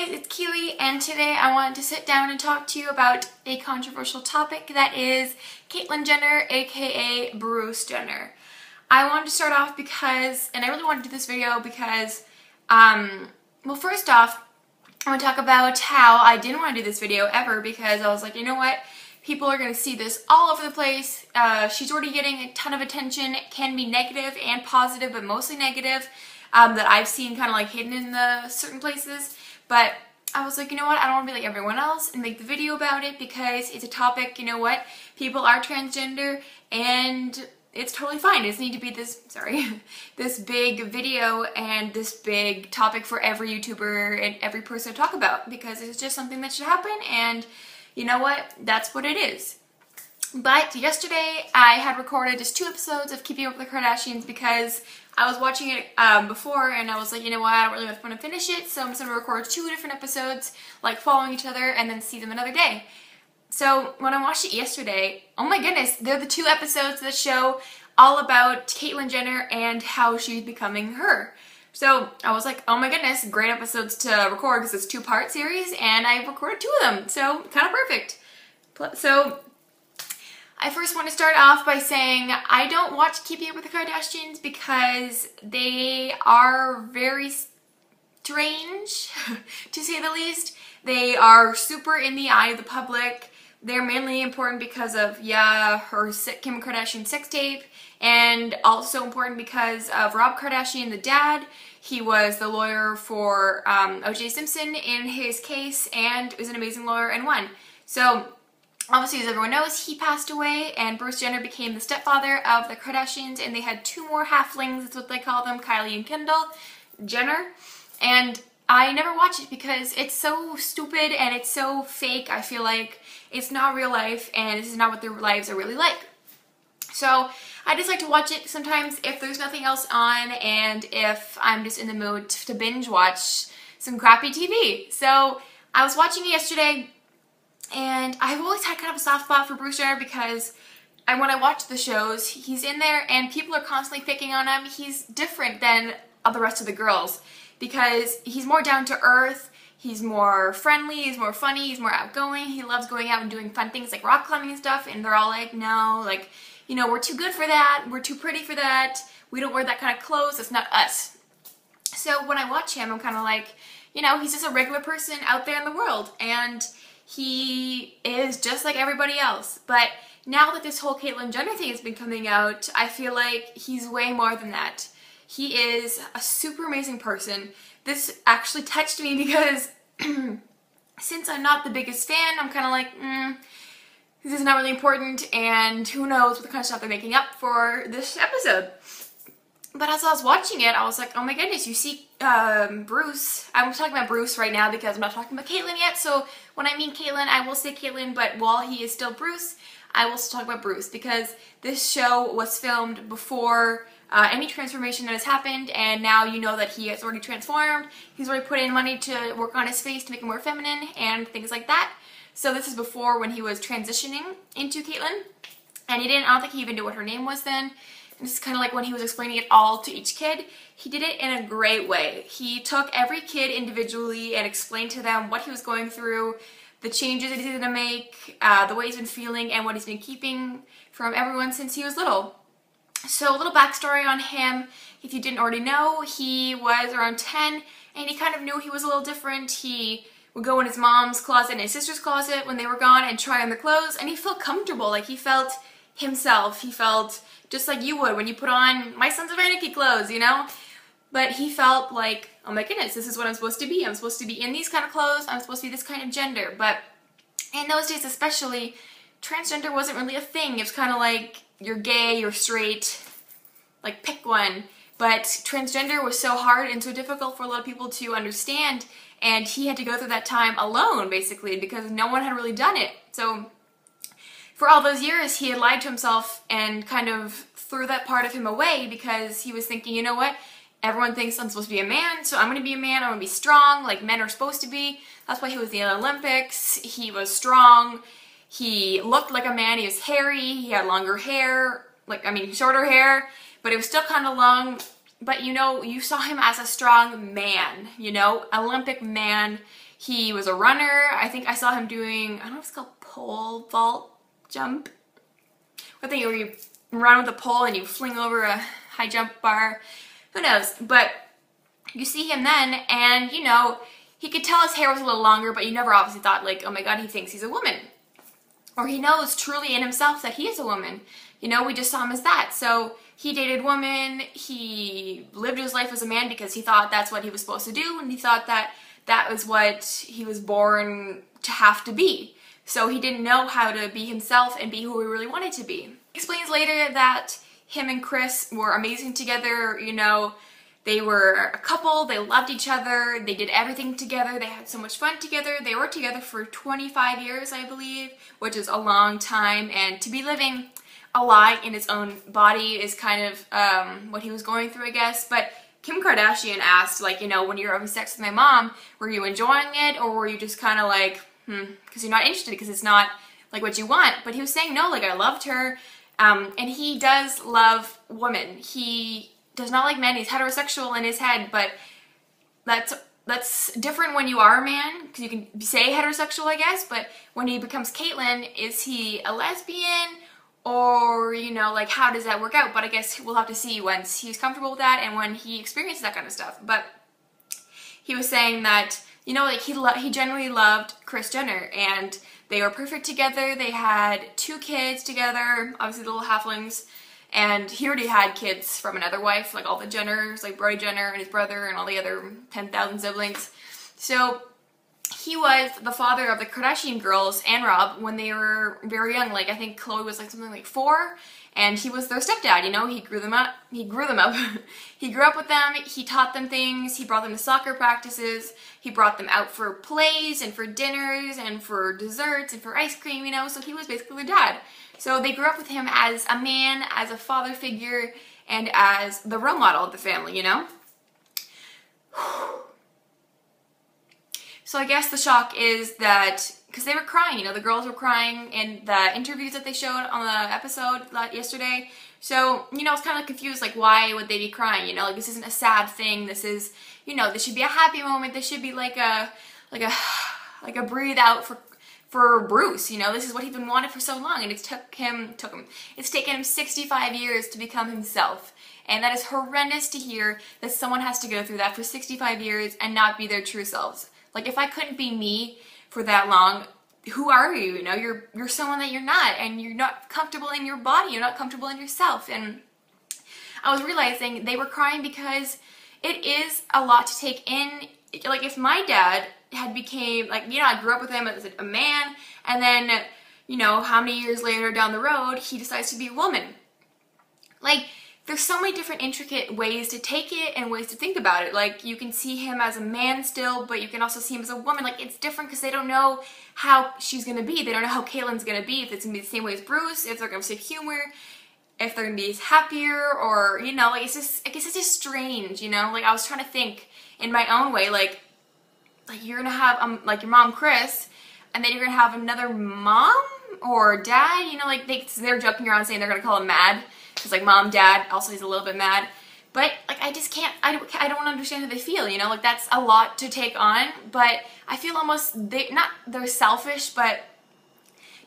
guys, it's Keely, and today I wanted to sit down and talk to you about a controversial topic that is Caitlyn Jenner, aka Bruce Jenner. I wanted to start off because, and I really wanted to do this video because, well, first off, I want to talk about how I didn't want to do this video ever because I was like, you know what? People are going to see this all over the place. She's already getting a ton of attention. It can be negative and positive, but mostly negative, that I've seen kind of like hidden in the certain places. But I was like, you know what? I don't want to be like everyone else and make the video about it because it's a topic, you know what? People are transgender and it's totally fine. It doesn't need to be this, this big video and this big topic for every YouTuber and every person to talk about because it's just something that should happen, and you know what? That's what it is. But yesterday I had recorded just 2 episodes of Keeping Up with the Kardashians because I was watching it before and I was like, you know what, I don't really want to finish it, so I'm just going to record 2 different episodes, like following each other, and then see them another day. So when I watched it yesterday, oh my goodness, they're the 2 episodes that show all about Caitlyn Jenner and how she's becoming her. So I was like, oh my goodness, great episodes to record because it's 2-part series and I recorded 2 of them, so kind of perfect. So I first want to start off by saying I don't watch Keeping Up with the Kardashians because they are very strange, to say the least. They are super in the eye of the public. They're mainly important because of, yeah, her Kim Kardashian sex tape, and also important because of Rob Kardashian, the dad. He was the lawyer for O.J. Simpson in his case and was an amazing lawyer and won. So obviously, as everyone knows, he passed away and Bruce Jenner became the stepfather of the Kardashians, and they had 2 more halflings, that's what they call them, Kylie and Kendall Jenner. And I never watch it because it's so stupid and it's so fake. I feel like it's not real life and this is not what their lives are really like. So I just like to watch it sometimes if there's nothing else on and if I'm just in the mood to binge watch some crappy TV. So I was watching it yesterday, and I've always had kind of a soft spot for Bruce Jenner because when I watch the shows, he's in there and people are constantly picking on him. He's different than the rest of the girls because he's more down to earth, he's more friendly, he's more funny, he's more outgoing, he loves going out and doing fun things like rock climbing and stuff, and they're all like, no, like, you know, we're too good for that, we're too pretty for that, we don't wear that kind of clothes, that's not us. So when I watch him, I'm kind of like, you know, he's just a regular person out there in the world, and he is just like everybody else. But now that this whole Caitlyn Jenner thing has been coming out, I feel like he's way more than that. He is a super amazing person. This actually touched me because since I'm not the biggest fan, I'm kind of like, this is not really important, and who knows what the kind of stuff they're making up for this episode. But as I was watching it, I was like, oh my goodness, you see Bruce. I'm talking about Bruce right now because I'm not talking about Caitlyn yet, so when I mean Caitlyn, I will say Caitlyn, but while he is still Bruce, I will still talk about Bruce because this show was filmed before any transformation that has happened, and now you know that he has already transformed. He's already put in money to work on his face to make him more feminine and things like that. So this is before when he was transitioning into Caitlyn, and I don't think he even knew what her name was then. This is kind of like when he was explaining it all to each kid. He did it in a great way. He took every kid individually and explained to them what he was going through, the changes that he's going to make, the way he's been feeling, and what he's been keeping from everyone since he was little. So a little backstory on him, if you didn't already know, he was around 10 and he kind of knew he was a little different. He would go in his mom's closet and his sister's closet when they were gone and try on the clothes, and he felt comfortable, like he felt himself. He felt just like you would when you put on My Sons of Anarchy clothes, you know? But he felt like, oh my goodness, this is what I'm supposed to be. I'm supposed to be in these kind of clothes. I'm supposed to be this kind of gender. But in those days especially, transgender wasn't really a thing. It was kind of like, you're gay, you're straight, like pick one. But transgender was so hard and so difficult for a lot of people to understand, and he had to go through that time alone, basically, because no one had really done it. So for all those years, he had lied to himself and kind of threw that part of him away because he was thinking, you know what, everyone thinks I'm supposed to be a man, so I'm going to be a man, I'm going to be strong, like men are supposed to be. That's why he was in the Olympics. He was strong, he looked like a man, he was hairy, he had longer hair, shorter hair, but it was still kind of long. But you know, you saw him as a strong man, you know, Olympic man. He was a runner. I think I saw him doing, I don't know if it's called pole vault jump. I think where you run with a pole and you fling over a high jump bar. Who knows? But you see him then, and you know, he could tell his hair was a little longer, but you never obviously thought like, oh my god, he thinks he's a woman. Or he knows truly in himself that he is a woman. You know, we just saw him as that. So he dated women, he lived his life as a man because he thought that's what he was supposed to do, and he thought that that was what he was born to have to be. So he didn't know how to be himself and be who he really wanted to be. He explains later that him and Chris were amazing together, you know, they were a couple, they loved each other, they did everything together, they had so much fun together. They were together for 25 years, I believe, which is a long time, and to be living a lie in his own body is kind of what he was going through, I guess. But Kim Kardashian asked, like, you know, when you were having sex with my mom, were you enjoying it, or were you just kind of like, because you're not interested, because it's not like what you want? But he was saying, no, like, I loved her, and he does love women. He does not like men. He's heterosexual in his head, but that's different when you are a man, because you can say heterosexual, I guess, but when he becomes Caitlyn, is he a lesbian, or, you know, like, how does that work out? But I guess we'll have to see once he's comfortable with that and when he experiences that kind of stuff. But he was saying that, you know, like, he genuinely loved Kris Jenner, and they were perfect together. They had 2 kids together, obviously the little halflings, and he already had kids from another wife, like all the Jenners, like Brody Jenner and his brother and all the other 10,000 siblings. So he was the father of the Kardashian girls and Rob when they were very young. Like, I think Khloe was like something like 4, and he was their stepdad, you know. He grew them up. He grew up with them. He taught them things. He brought them to soccer practices. He brought them out for plays and for dinners and for desserts and for ice cream, you know. So he was basically their dad. So they grew up with him as a man, as a father figure, and as the role model of the family, you know. So I guess the shock is that, because they were crying, you know, the girls were crying in the interviews that they showed on the episode yesterday. So, you know, I was kind of confused, like, why would they be crying, you know? Like, this isn't a sad thing. This is, you know, this should be a happy moment. This should be like a breathe out for Bruce, you know. This is what he's been wanted for so long, and it's taken him 65 years to become himself. And that is horrendous to hear, that someone has to go through that for 65 years and not be their true selves. Like, if I couldn't be me for that long, who are you? You know, you're someone that you're not, and you're not comfortable in your body, you're not comfortable in yourself. And I was realizing they were crying because it is a lot to take in. Like, if my dad had became, like, you know, I grew up with him as a man, and then, you know, how many years later down the road, he decides to be a woman. Like, there's so many different intricate ways to take it and ways to think about it. Like, you can see him as a man still, but you can also see him as a woman. Like, it's different because they don't know how she's going to be. They don't know how Caitlyn's going to be, if it's going to be the same way as Bruce, if they're going to say humor, if they're going to be happier, or, you know, like, it's just, I guess it's just strange, you know? Like, I was trying to think in my own way, like you're going to have, like, your mom, Chris, and then you're going to have another mom or dad, you know, like, they're joking around saying they're going to call him Mad. Because, like, mom, dad, also he's a little bit mad. But, like, I just can't, I don't understand how they feel, you know? Like, that's a lot to take on. But I feel almost, they're selfish, but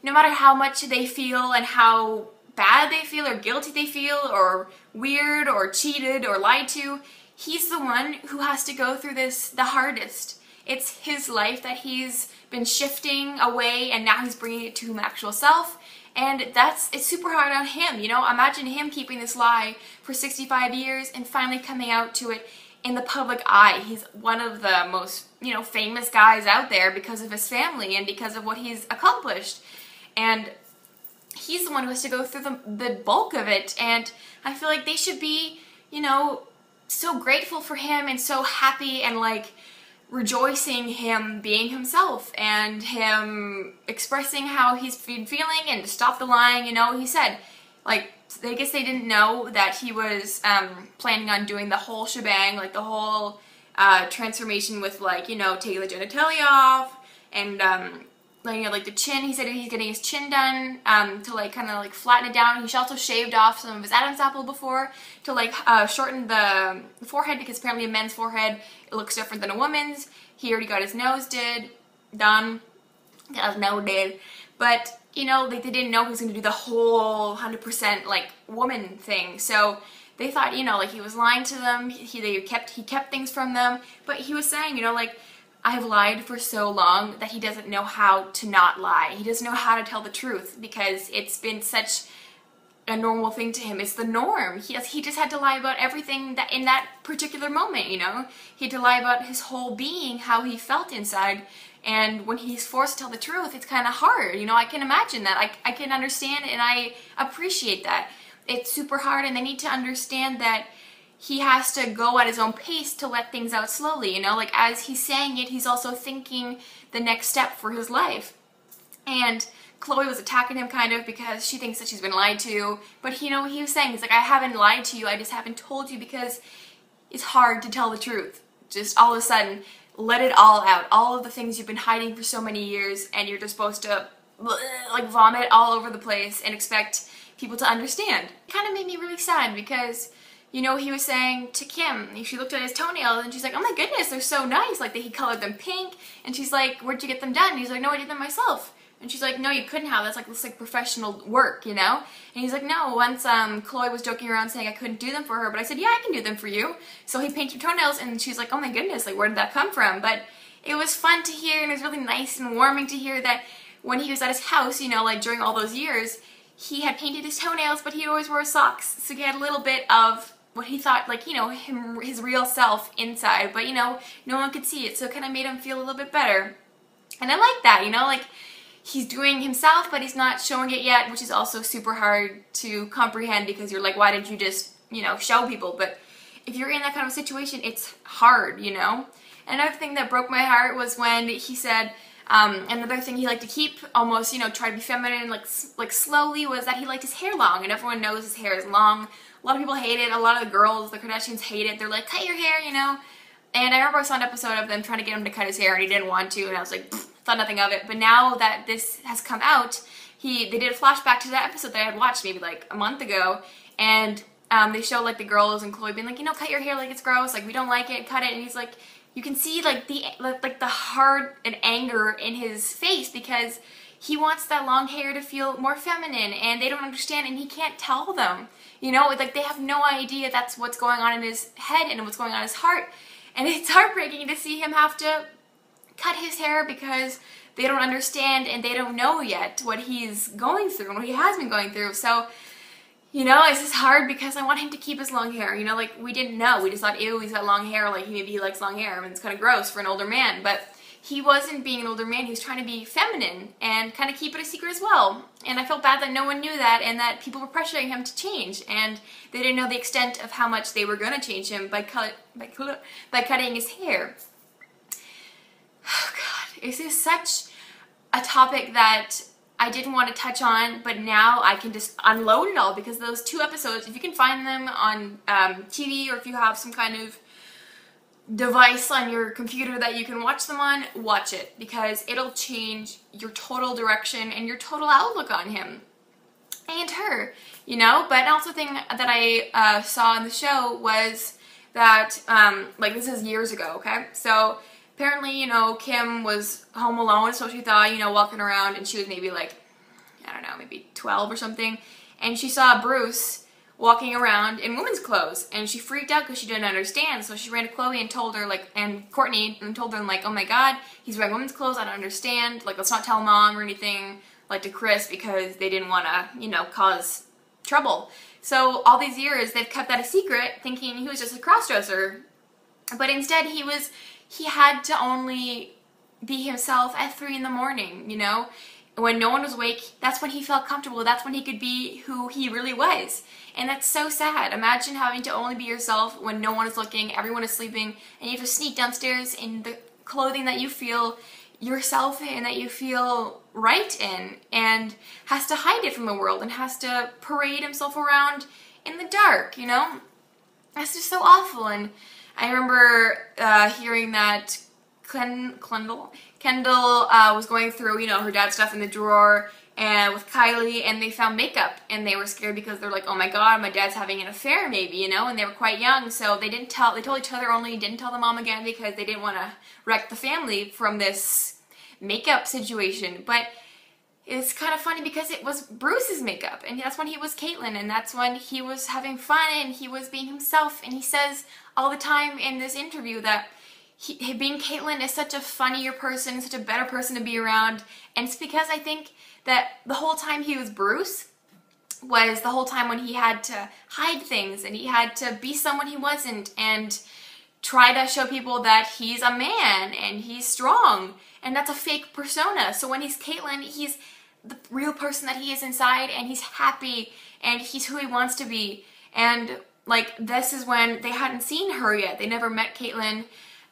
no matter how much they feel and how bad they feel or guilty they feel or weird or cheated or lied to, he's the one who has to go through this the hardest. It's his life that he's been shifting away, and now he's bringing it to his actual self. And it's super hard on him, you know? Imagine him keeping this lie for 65 years and finally coming out to it in the public eye. He's one of the most, you know, famous guys out there because of his family and because of what he's accomplished. And he's the one who has to go through the bulk of it. And I feel like they should be, you know, so grateful for him and so happy and, like, rejoicing him being himself and him expressing how he's been feeling and to stop the lying, you know. He said, like, I guess they didn't know that he was planning on doing the whole shebang, like the whole transformation with, like, you know, taking the genitalia off and like, you know, like the chin. He said he's getting his chin done to like kind of like flatten it down. He also shaved off some of his Adam's apple before to like shorten the forehead, because apparently a men's forehead, it looks different than a woman's. He already got his nose done. Got his nose did. But, you know, like they didn't know he was going to do the whole 100% like woman thing. So they thought, you know, like he was lying to them. He kept things from them. But he was saying, you know, like, I've lied for so long that he doesn't know how to not lie. He doesn't know how to tell the truth because it's been such a normal thing to him. It's the norm. He just had to lie about everything that in that particular moment, you know. He had to lie about his whole being, how he felt inside. And when he's forced to tell the truth, it's kind of hard. You know, I can imagine that. I can understand and I appreciate that. It's super hard, and they need to understand that he has to go at his own pace to let things out slowly, you know, like as he's saying it, he's also thinking the next step for his life. And Chloe was attacking him kind of because she thinks that she's been lied to, but you know, he was saying, he's like, I haven't lied to you, I just haven't told you because it's hard to tell the truth. Just all of a sudden, let it all out, all of the things you've been hiding for so many years, and you're just supposed to like vomit all over the place and expect people to understand. It kind of made me really sad because, you know, he was saying to Kim, she looked at his toenails and she's like, oh my goodness, they're so nice. Like, he colored them pink. And she's like, where'd you get them done? And he's like, no, I did them myself. And she's like, no, you couldn't have. That's like professional work, you know? And he's like, no, once Chloe was joking around saying I couldn't do them for her, but I said, yeah, I can do them for you. So he painted your toenails, and she's like, oh my goodness, like, where did that come from? But it was fun to hear, and it was really nice and warming to hear that when he was at his house, you know, like during all those years, he had painted his toenails, but he always wore socks. So he had a little bit of what he thought, like, you know, his real self inside, but, you know, no one could see it, so it kind of made him feel a little bit better. And I like that, you know, like, he's doing himself, but he's not showing it yet, which is also super hard to comprehend because you're like, why didn't you just, you know, show people? But if you're in that kind of situation, it's hard, you know? Another thing that broke my heart was when he said, another thing he liked to keep, almost, you know, try to be feminine, like slowly, was that he liked his hair long, and everyone knows his hair is long. A lot of people hate it. A lot of the girls, the Kardashians, hate it. They're like, cut your hair, you know? And I remember I saw an episode of them trying to get him to cut his hair, and he didn't want to, and I was like, thought nothing of it. But now that this has come out, they did a flashback to that episode that I had watched maybe like a month ago, and they show like the girls and Chloe being like, you know, cut your hair, like it's gross, like we don't like it, cut it. And he's like, you can see like the heart and anger in his face because he wants that long hair to feel more feminine, and they don't understand, and he can't tell them. You know, like they have no idea that's what's going on in his head and what's going on in his heart. And it's heartbreaking to see him have to cut his hair because they don't understand and they don't know yet what he's going through and what he has been going through. So, you know, it's just hard because I want him to keep his long hair. You know, like we didn't know. We just thought, ew, he's got long hair. Like maybe he likes long hair. I mean, it's kind of gross for an older man. But he wasn't being an older man. He was trying to be feminine and kind of keep it a secret as well. And I felt bad that no one knew that and that people were pressuring him to change. And they didn't know the extent of how much they were going to change him by cutting his hair. Oh God, this is such a topic that I didn't want to touch on, but now I can just unload it all because those 2 episodes, if you can find them on TV or if you have some kind of device on your computer that you can watch them on, watch it because it'll change your total direction and your total outlook on him and her, you know. But also thing that I saw in the show was that, like this is years ago, okay? So apparently, you know, Kim was home alone, so she thought, you know, walking around, and she was maybe like, I don't know, maybe 12 or something, and she saw Bruce walking around in women's clothes, and she freaked out because she didn't understand, so she ran to Chloe and told her, like, and Courtney, and told them, like, oh my God, he's wearing women's clothes, I don't understand, like, let's not tell Mom or anything, like, to Chris, because they didn't want to, you know, cause trouble. So all these years, they've kept that a secret, thinking he was just a crossdresser, but instead he had to only be himself at 3 in the morning, you know? When no one was awake, that's when he felt comfortable. That's when he could be who he really was. And that's so sad. Imagine having to only be yourself when no one is looking, everyone is sleeping, and you have to sneak downstairs in the clothing that you feel yourself in, that you feel right in, and has to hide it from the world and has to parade himself around in the dark, you know? That's just so awful. And I remember hearing that Kendall was going through, you know, her dad's stuff in the drawer and with Kylie, and they found makeup, and they were scared because they're like, oh my god, my dad's having an affair maybe, you know, and they were quite young, so they told each other only, didn't tell the mom again because they didn't want to wreck the family from this makeup situation. But it's kind of funny because it was Bruce's makeup, and that's when he was Caitlyn, and that's when he was having fun and he was being himself, and he says all the time in this interview that being Caitlyn is such a funnier person, such a better person to be around, and it's because I think that the whole time he was Bruce was the whole time when he had to hide things and he had to be someone he wasn't and try to show people that he's a man and he's strong, and that's a fake persona. So when he's Caitlyn, he's the real person that he is inside, and he's happy and he's who he wants to be. And like, this is when they hadn't seen her yet, they never met Caitlyn,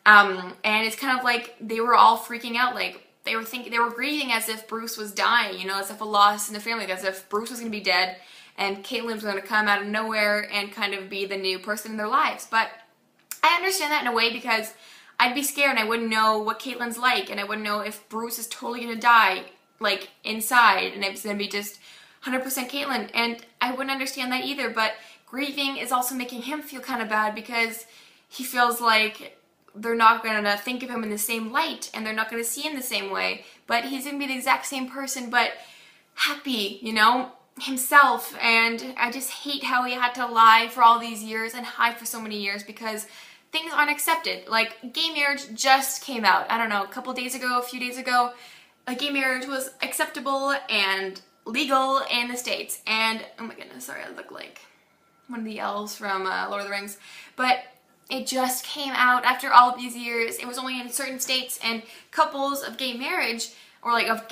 and it's kind of like they were all freaking out, like they were grieving as if Bruce was dying, you know, as if a loss in the family, as if Bruce was going to be dead and Caitlyn was going to come out of nowhere and kind of be the new person in their lives. But I understand that in a way because I'd be scared and I wouldn't know what Caitlyn's like, and I wouldn't know if Bruce is totally going to die, like, inside, and it's going to be just 100% Caitlyn, and I wouldn't understand that either. But grieving is also making him feel kind of bad because he feels like they're not going to think of him in the same light and they're not going to see him the same way, but he's going to be the exact same person, but happy, you know, himself. And I just hate how he had to lie for all these years and hide for so many years because things aren't accepted. Like, gay marriage just came out, I don't know, a few days ago, gay marriage was acceptable and legal in the States. And, oh my goodness, sorry, I look like one of the elves from Lord of the Rings, but it just came out after all of these years. It was only in certain states, and couples of gay marriage, or like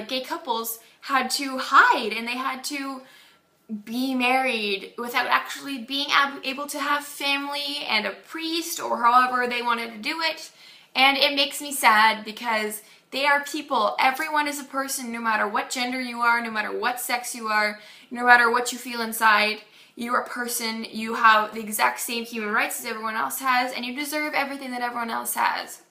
gay couples, had to hide, and they had to be married without actually being able to have family and a priest or however they wanted to do it. And it makes me sad because they are people. Everyone is a person, no matter what gender you are, no matter what sex you are, no matter what you feel inside. You're a person, you have the exact same human rights as everyone else has, and you deserve everything that everyone else has.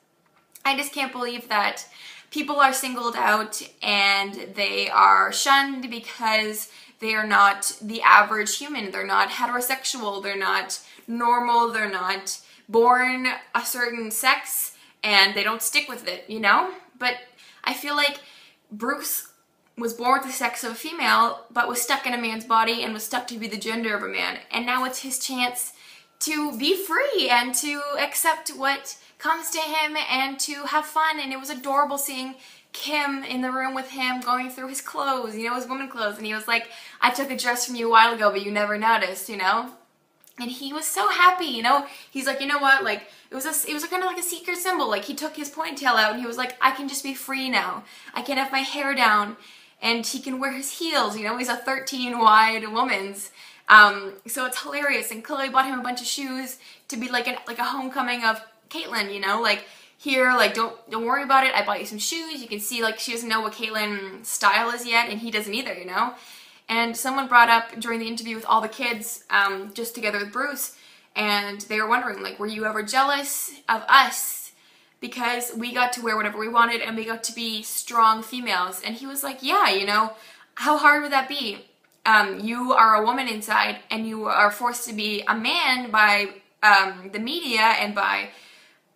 I just can't believe that people are singled out and they are shunned because they are not the average human. They're not heterosexual, they're not normal, they're not born a certain sex, and they don't stick with it, you know? But I feel like Bruce was born with the sex of a female, but was stuck in a man's body and was stuck to be the gender of a man. And now it's his chance to be free and to accept what comes to him and to have fun. And it was adorable seeing Kim in the room with him going through his clothes, you know, his woman clothes. And he was like, I took a dress from you a while ago, but you never noticed, you know? And he was so happy, you know? He's like, you know what, like, it was kind of like a secret symbol. Like, he took his ponytail out and he was like, I can just be free now. I can have my hair down. And he can wear his heels, you know, he's a 13 wide woman's. So it's hilarious. And Chloe bought him a bunch of shoes to be like a homecoming of Caitlyn, you know, like, here, like, don't worry about it, I bought you some shoes. You can see, like, she doesn't know what Caitlyn's style is yet, and he doesn't either, you know. And someone brought up during the interview with all the kids, just together with Bruce, and they were wondering, like, were you ever jealous of us? Because we got to wear whatever we wanted and we got to be strong females. And he was like, yeah, you know, how hard would that be? You are a woman inside and you are forced to be a man by the media and by,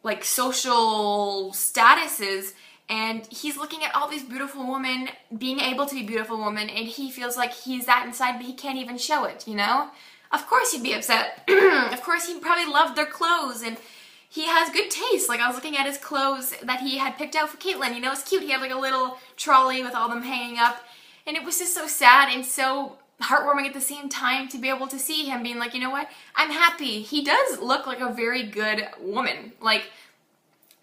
like, social statuses. And he's looking at all these beautiful women being able to be beautiful women, and he feels like he's that inside, but he can't even show it, you know? Of course he'd be upset. Of course he probably loved their clothes, and he has good taste. Like, I was looking at his clothes that he had picked out for Caitlyn. You know, it's cute. He had like a little trolley with all them hanging up. And it was just so sad and so heartwarming at the same time to be able to see him being like, you know what? I'm happy. He does look like a very good woman. Like,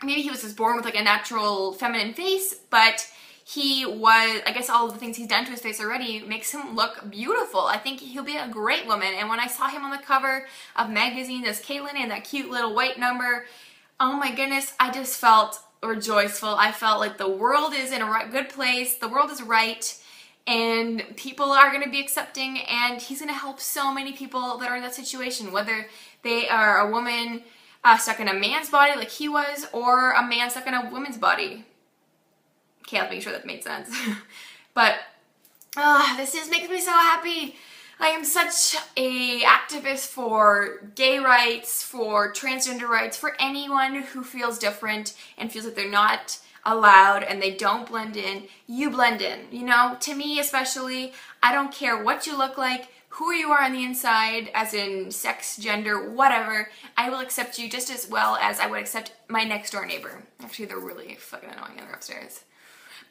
maybe he was just born with like a natural feminine face, but he was, I guess all of the things he's done to his face already makes him look beautiful. I think he'll be a great woman. And when I saw him on the cover of magazines as Caitlyn in that cute little white number, oh my goodness, I just felt rejoiceful. I felt like the world is in a good place, the world is right, and people are going to be accepting, and he's going to help so many people that are in that situation, whether they are a woman stuck in a man's body like he was, or a man stuck in a woman's body. Okay, I'll make sure that made sense. But this just makes me so happy. I am such a activist for gay rights, for transgender rights, for anyone who feels different and feels like they're not allowed and they don't blend in. You blend in, you know? To me especially, I don't care what you look like, who you are on the inside, as in sex, gender, whatever. I will accept you just as well as I would accept my next door neighbor. Actually, they're really fucking annoying and they're upstairs.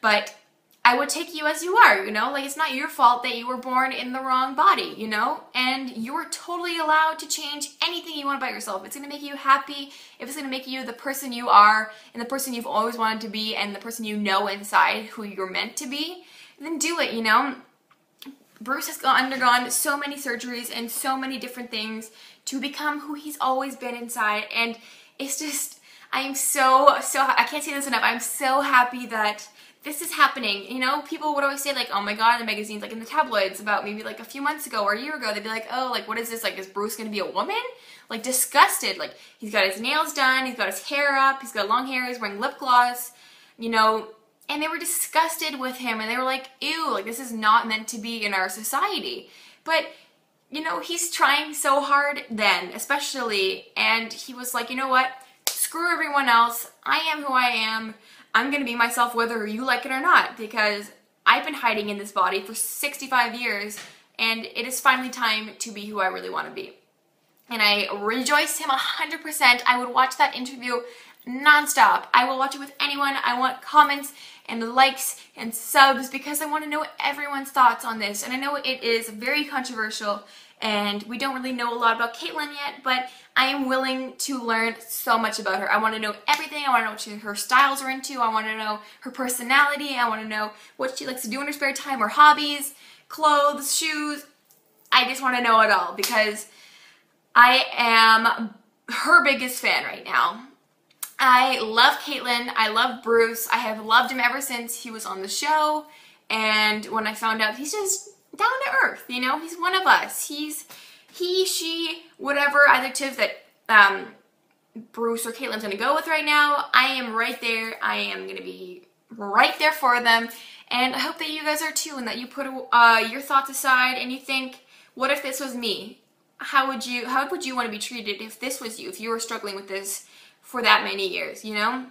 But I would take you as you are, you know? Like, it's not your fault that you were born in the wrong body, you know? And you're totally allowed to change anything you want about yourself. If it's gonna make you happy, if it's gonna make you the person you are, and the person you've always wanted to be, and the person you know inside who you're meant to be, then do it, you know? Bruce has undergone so many surgeries and so many different things to become who he's always been inside, and it's just, I am I can't say this enough, I'm so happy that this is happening. You know, people would always say like, oh my god, in the magazines, like in the tabloids about maybe like a few months ago or a year ago, they'd be like, oh, like what is this, like is Bruce gonna be a woman? Like disgusted, like he's got his nails done, he's got his hair up, he's got long hair, he's wearing lip gloss, you know, and they were disgusted with him and they were like, ew, like this is not meant to be in our society. But you know, he's trying so hard then, especially, and he was like, you know what, screw everyone else, I am who I am. I'm gonna be myself whether you like it or not, because I've been hiding in this body for 65 years and it is finally time to be who I really want to be. And I rejoice him 100%. I would watch that interview non-stop. I will watch it with anyone. I want comments and likes and subs because I want to know everyone's thoughts on this. And I know it is very controversial and we don't really know a lot about Caitlyn yet, but I am willing to learn so much about her. I want to know everything. I want to know what her styles are into. I want to know her personality. I want to know what she likes to do in her spare time, her hobbies, clothes, shoes. I just want to know it all because I am her biggest fan right now. I love Caitlyn. I love Bruce. I have loved him ever since he was on the show. And when I found out he's just down to earth, you know, he's one of us. He's he, she, whatever adjective that Bruce or Caitlyn's gonna go with right now, I am right there. I am gonna be right there for them. And I hope that you guys are too, and that you put your thoughts aside and you think, what if this was me? How would you want to be treated if this was you, if you were struggling with this for that many years, you know?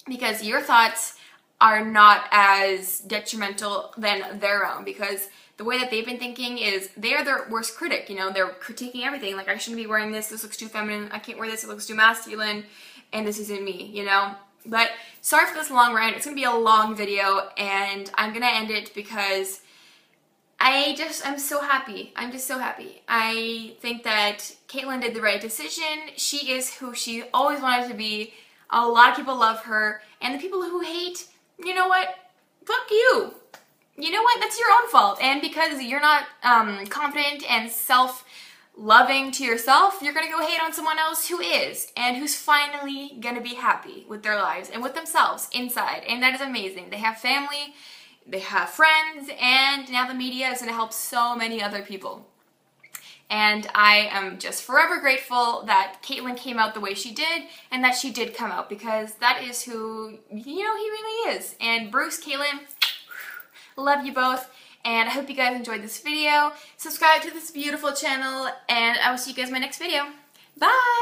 Because your thoughts are not as detrimental than their own, because the way that they've been thinking is they're their worst critic, you know? They're critiquing everything, like I shouldn't be wearing this looks too feminine, I can't wear this, it looks too masculine, and this isn't me, you know? But sorry for this long rant, it's gonna be a long video, and I'm gonna end it because I'm so happy. I'm just so happy. I think that Caitlyn did the right decision. She is who she always wanted to be. A lot of people love her, and the people who hate, you know what? Fuck you. You know what? That's your own fault. And because you're not confident and self-loving to yourself, you're gonna go hate on someone else who is, and who's finally gonna be happy with their lives and with themselves inside. And that is amazing. They have family, they have friends, and now the media is going to help so many other people. And I am just forever grateful that Caitlyn came out the way she did, and that she did come out, because that is who, you know, he really is. And Bruce, Caitlyn, love you both, and I hope you guys enjoyed this video. Subscribe to this beautiful channel, and I will see you guys in my next video. Bye!